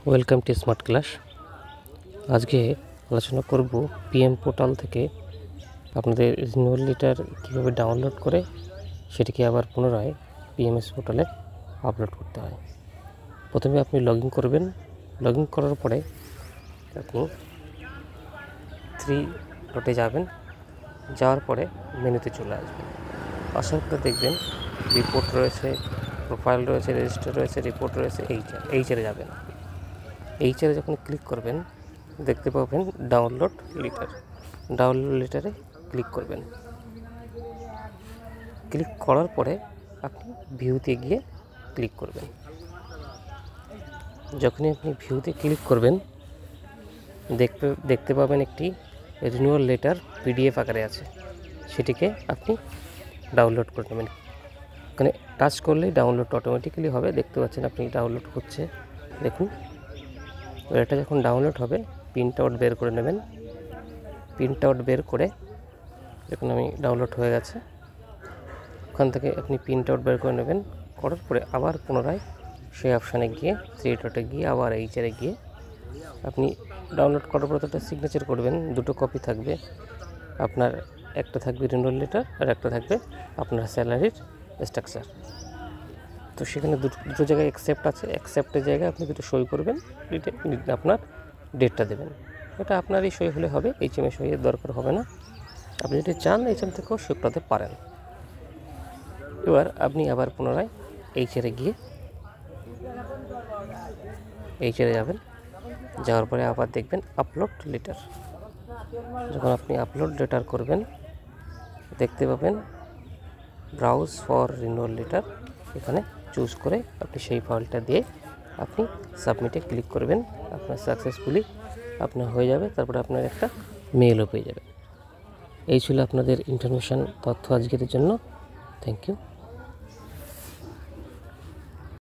Welcome to smart class. আজকে আলোচনা করব পিএম পোর্টাল থেকে আপনাদের রিনিউয়াল লেটার কীভাবে ডাউনলোড করে সেটিকে আবার পুনরায় পিএমএস পোর্টালে আপলোড করতে হয়। প্রথমে আপনি লগ ইন করবেন। লগ ইন করার পরে আপনি 3 ডটে যাবেন, যাওয়ার পরে মেনুতে চলে আসবেন। আসার পরে দেখবেন রিপোর্ট রয়েছে, প্রোফাইল রয়েছে, রেজিস্টার রয়েছে, রিপোর্ট রয়েছে, এইচআরে যাবেন। এইচআরে যখন ক্লিক করবেন দেখতে পাবেন ডাউনলোড লেটার। ডাউনলোড লেটারে ক্লিক করবেন। ক্লিক করার পরে আপনি ভিউতে গিয়ে ক্লিক করবেন। যখনই আপনি ভিউতে ক্লিক করবেন দেখতে পাবেন একটি রিনিউয়াল লেটার পিডিএফ আকারে আছে, সেটিকে আপনি ডাউনলোড করে নেবেন। ওখানে টাচ করলেই ডাউনলোড অটোমেটিক্যালি হবে। দেখতে পাচ্ছেন আপনি ডাউনলোড হচ্ছে। দেখুন, এটা যখন ডাউনলোড হবে প্রিন্ট আউট বের করে নেবেন। প্রিন্ট আউট বের করে দেখুন আমি ডাউনলোড হয়ে গেছে। ওখান থেকে আপনি প্রিন্ট আউট বের করে নেবেন। করার পরে আবার পুনরায় সেই অপশানে গিয়ে 3 ডটে গিয়ে আবার এইচআরে গিয়ে আপনি ডাউনলোড করার পরে একটা সিগনেচার করবেন। 2টো কপি থাকবে আপনার, একটা থাকবে রিনিউয়াল লেটার আর একটা থাকবে আপনার স্যালারির স্ট্রাকচার। তো সেখানে দুটো জায়গায় অ্যাকসেপ্ট আছে, অ্যাকসেপ্টের জায়গায় আপনি দুটো সই করবেন, আপনার ডেটটা দেবেন। এটা আপনারই সই হলে হবে, এইচএমে সইয়ের দরকার হবে না। আপনি যদি চান এইচএম থেকেও সই করাতে পারেন। এবার আপনি আবার পুনরায় এইচআরে গিয়ে এইচআরে যাবেন। যাওয়ার পরে আবার দেখবেন আপলোড লেটার। যখন আপনি আপলোড লেটার করবেন দেখতে পাবেন ব্রাউজ ফর রিনিউয়াল লেটার। এখানে চুজ করে আপনি সেই ফাইলটা দিয়ে আপনি সাবমিটে ক্লিক করবেন। আপনার সাকসেসফুলি আপনার হয়ে যাবে। তারপরে আপনার একটা মেলও পেয়ে যাবে। এই ছিল আপনাদের ইনফরমেশান তথ্য আজকের জন্য। Thank you.